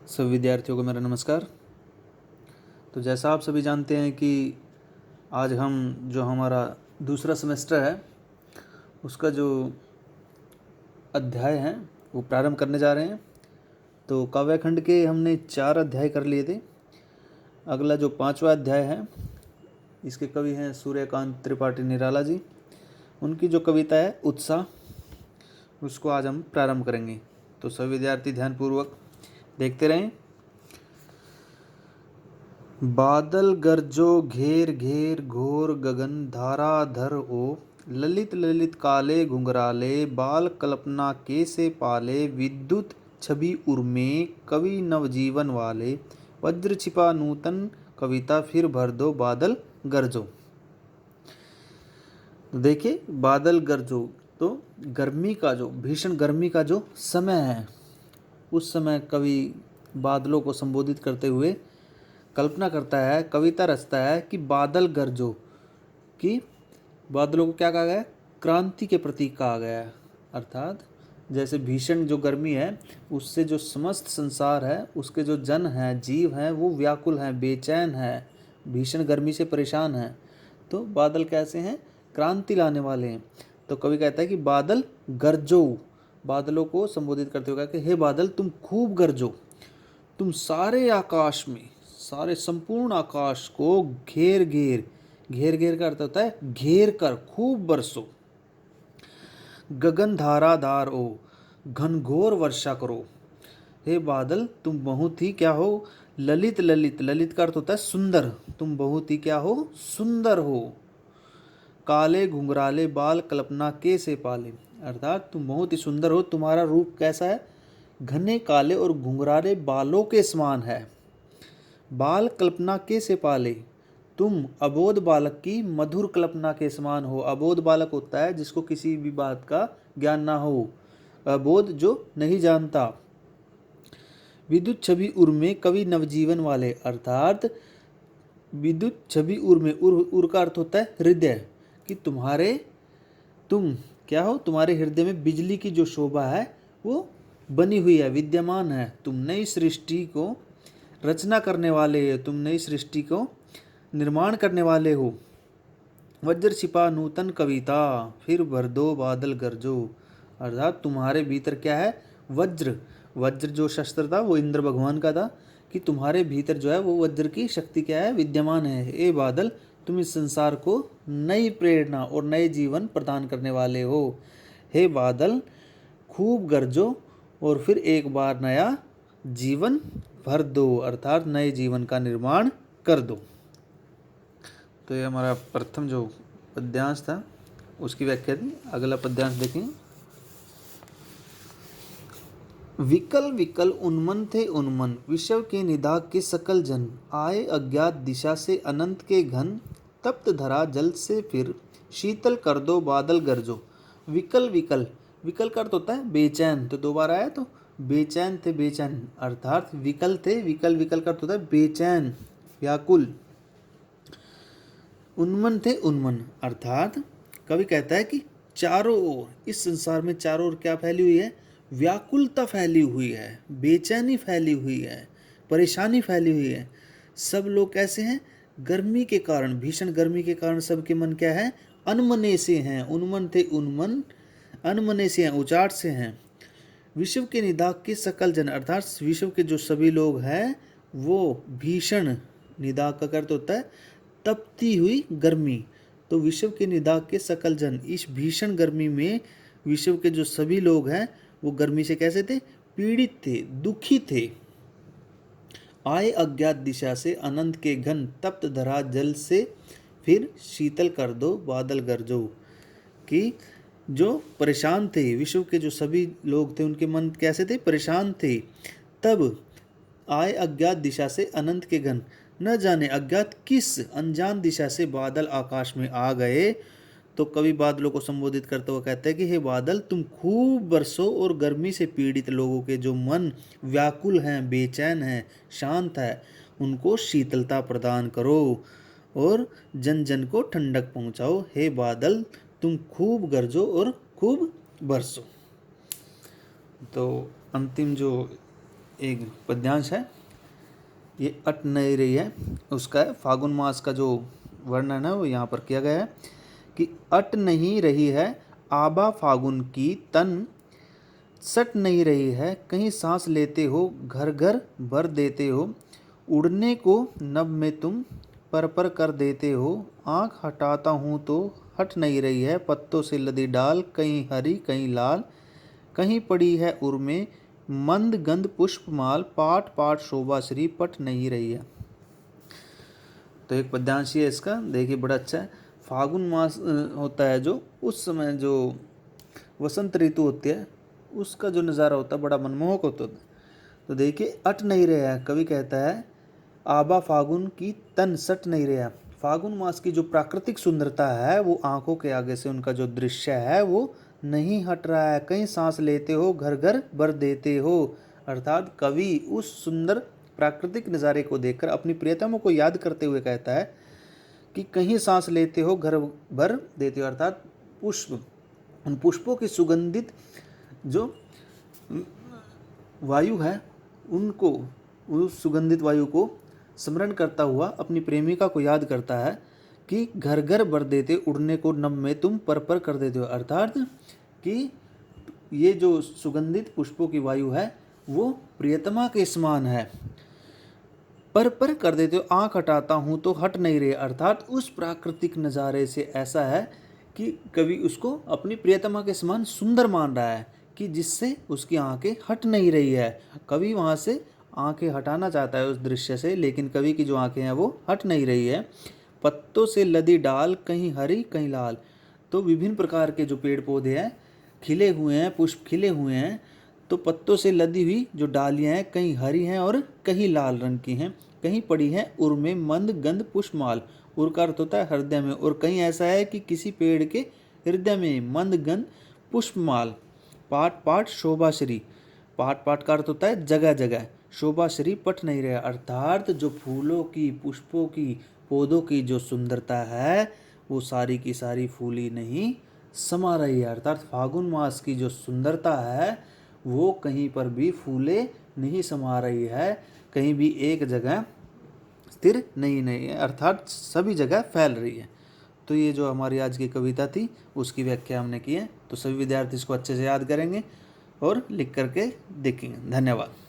सभी विद्यार्थियों को मेरा नमस्कार। तो जैसा आप सभी जानते हैं कि आज हम जो हमारा दूसरा सेमेस्टर है उसका जो अध्याय है वो प्रारंभ करने जा रहे हैं। तो काव्यखंड के हमने 4 अध्याय कर लिए थे। अगला जो 5वां अध्याय है इसके कवि हैं सूर्यकांत त्रिपाठी निराला जी। उनकी जो कविता है उत्साह, उसको आज हम प्रारंभ करेंगे। तो सभी विद्यार्थी ध्यानपूर्वक देखते रहें। बादल गरजो घेर घेर घोर गगन धाराधर ओ, ललित ललित काले घुंघराले बाल कल्पना के से पाले, विद्युत छवि उर्मे कवि नवजीवन वाले, वज्र छिपा नूतन कविता फिर भर दो बादल गरजो। देखिए बादल गरजो तो गर्मी का जो भीषण गर्मी का जो समय है उस समय कवि बादलों को संबोधित करते हुए कल्पना करता है, कविता रचता है कि बादल गरजो, कि बादलों को क्या कहा गया है? क्रांति के प्रतीक कहा गया है। अर्थात जैसे भीषण जो गर्मी है उससे जो समस्त संसार है उसके जो जन हैं जीव हैं वो व्याकुल हैं, बेचैन हैं, भीषण गर्मी से परेशान हैं। तो बादल कैसे हैं? क्रांति लाने वाले हैं। तो कवि कहता है कि बादल गरजो, बादलों को संबोधित करते हुए कहा कि हे बादल तुम खूब गरजो, तुम सारे आकाश में, सारे संपूर्ण आकाश को घेर घेर, घेर घेर का अर्थ होता है घेर कर खूब बरसो, गगन धाराधार ओ, घनघोर वर्षा करो। हे बादल तुम बहुत ही क्या हो? ललित ललित, ललित का अर्थ होता है सुंदर, तुम बहुत ही क्या हो? सुंदर हो। काले घुंघराले बाल कल्पना के से पाले, अर्थात तुम बहुत ही सुंदर हो, तुम्हारा रूप कैसा है? घने काले और घुंघराले बालों के समान है। बाल कल्पना के से पाले, तुम अबोध बालक की मधुर कल्पना के समान हो। अबोध बालक होता है जिसको किसी भी बात का ज्ञान ना हो, अबोध जो नहीं जानता। विद्युत छवि उर में कवि नवजीवन वाले, अर्थात विद्युत छवि उर में, उर का अर्थ होता है हृदय, कि तुम क्या हो? तुम्हारे हृदय में बिजली की जो शोभा है वो बनी हुई है, विद्यमान है। तुम नई सृष्टि को रचना करने वाले हो, तुम नई सृष्टि को निर्माण करने वाले हो। वज्र छिपा नूतन कविता फिर भर दो बादल गरजो, अर्थात तुम्हारे भीतर क्या है? वज्र, वज्र जो शस्त्र था वो इंद्र भगवान का था, कि तुम्हारे भीतर जो है वो वज्र की शक्ति क्या है? विद्यमान है। ए बादल तुम इस संसार को नई प्रेरणा और नए जीवन प्रदान करने वाले हो। हे बादल खूब गरजो और फिर एक बार नया जीवन भर दो, अर्थात नए जीवन का निर्माण कर दो। तो ये हमारा प्रथम जो पद्यांश था उसकी व्याख्या थी। अगला पद्यांश देखें। विकल विकल उन्मन थे उन्मन, विश्व के निदा के सकल जन, आए अज्ञात दिशा से अनंत के घन, तप्त धरा जल से फिर शीतल कर दो बादल गरजो। विकल विकल, विकल का अर्थ होता है बेचैन, तो 2 बार आया। तो बेचैन थे बेचैन, अर्थात विकल थे, विकल विकल का अर्थ होता है बेचैन, व्याकुल। उन्मन थे उन्मन, अर्थात कवि कहता है कि चारों ओर, इस संसार में चारों ओर क्या फैली हुई है? व्याकुलता फैली हुई है, बेचैनी फैली हुई है, परेशानी फैली हुई है। सब लोग कैसे हैं? गर्मी के कारण, भीषण गर्मी के कारण सबके मन क्या है? अनमने से हैं। उन्मन थे उन्मन, अनमने से हैं, उचाट से हैं। विश्व के निदाग के सकल जन, अर्थात विश्व के जो सभी लोग हैं वो भीषण, निदाग का अर्थ होता है तपती हुई गर्मी। तो विश्व के निदाग के सकल जन, इस भीषण गर्मी में विश्व के जो सभी लोग हैं वो गर्मी से कैसे थे? पीड़ित थे, दुखी थे। आए अज्ञात दिशा से अनंत के घन, तप्त धरा जल से फिर शीतल कर दो बादल गरजो, कि जो परेशान थे, विश्व के जो सभी लोग थे उनके मन कैसे थे? परेशान थे। तब आए अज्ञात दिशा से अनंत के घन, न जाने अज्ञात किस अनजान दिशा से बादल आकाश में आ गए। तो कवि बादलों को संबोधित करते हुए कहते हैं कि हे बादल तुम खूब बरसो और गर्मी से पीड़ित लोगों के जो मन व्याकुल हैं, बेचैन हैं, शांत है, उनको शीतलता प्रदान करो और जन जन को ठंडक पहुंचाओ। हे बादल तुम खूब गरजो और खूब बरसो। तो अंतिम जो एक पद्यांश है, ये अट नहीं रही है उसका है। फागुन मास का जो वर्णन है वो यहाँ पर किया गया है कि अट नहीं रही है आबा फागुन की तन, सट नहीं रही है कहीं सांस लेते हो घर घर भर देते हो, उड़ने को नभ में तुम पर कर देते हो, आँख हटाता हूँ तो हट नहीं रही है पत्तों से लदी डाल, कहीं हरी कहीं लाल, कहीं पड़ी है उर्मे मंद गंध पुष्पमाल, पाट पाट शोभा श्री पट नहीं रही है। तो एक पद्यांश है इसका, देखिए बड़ा अच्छा है। फागुन मास होता है जो, उस समय जो वसंत ऋतु होती है उसका जो नज़ारा होता है बड़ा मनमोहक होता है। तो देखिए अट नहीं रहा है, कवि कहता है आबा फागुन की तन सट नहीं रहा। फागुन मास की जो प्राकृतिक सुंदरता है वो आंखों के आगे से उनका जो दृश्य है वो नहीं हट रहा है, कहीं सांस लेते हो घर घर भर देते हो। अर्थात कवि उस सुंदर प्राकृतिक नज़ारे को देखकर अपनी प्रियतमों को याद करते हुए कहता है कि कहीं सांस लेते हो घर भर देते हो। अर्थात पुष्प, उन पुष्पों की सुगंधित जो वायु है उनको, उस सुगंधित वायु को स्मरण करता हुआ अपनी प्रेमिका को याद करता है कि घर घर भर देते, उड़ने को नभ में तुम पर कर देते हो। अर्थात कि ये जो सुगंधित पुष्पों की वायु है वो प्रियतमा के समान है, पर कर देते हो, आँख हटाता हूँ तो हट नहीं रहे। अर्थात उस प्राकृतिक नज़ारे से ऐसा है कि कवि उसको अपनी प्रियतमा के समान सुंदर मान रहा है कि जिससे उसकी आंखें हट नहीं रही है। कवि वहाँ से आंखें हटाना चाहता है उस दृश्य से, लेकिन कवि की जो आंखें हैं वो हट नहीं रही है। पत्तों से लदी डाल कहीं हरी कहीं लाल, तो विभिन्न प्रकार के जो पेड़ पौधे हैं खिले हुए हैं, पुष्प खिले हुए हैं, तो पत्तों से लदी हुई जो डालियाँ हैं कहीं हरी हैं और कहीं लाल रंग की हैं, कहीं पड़ी हैं उर में मंद गंध पुष्पमाल, उर का अर्थ होता है हृदय में, और कहीं ऐसा है कि किसी पेड़ के हृदय में मंद गंध पुष्पमाल, पाट पाट शोभाश्री, पाट पाट का अर्थ होता है जगह जगह, शोभाश्री पट नहीं रहा। अर्थात जो फूलों की, पुष्पों की, पौधों की जो सुंदरता है वो सारी की सारी फूली नहीं समा रही है। अर्थात फागुन मास की जो सुंदरता है वो कहीं पर भी फूले नहीं समा रही है, कहीं भी एक जगह स्थिर नहीं है, अर्थात सभी जगह फैल रही है। तो ये जो हमारी आज की कविता थी उसकी व्याख्या हमने की है। तो सभी विद्यार्थी इसको अच्छे से याद करेंगे और लिख करके देखेंगे। धन्यवाद।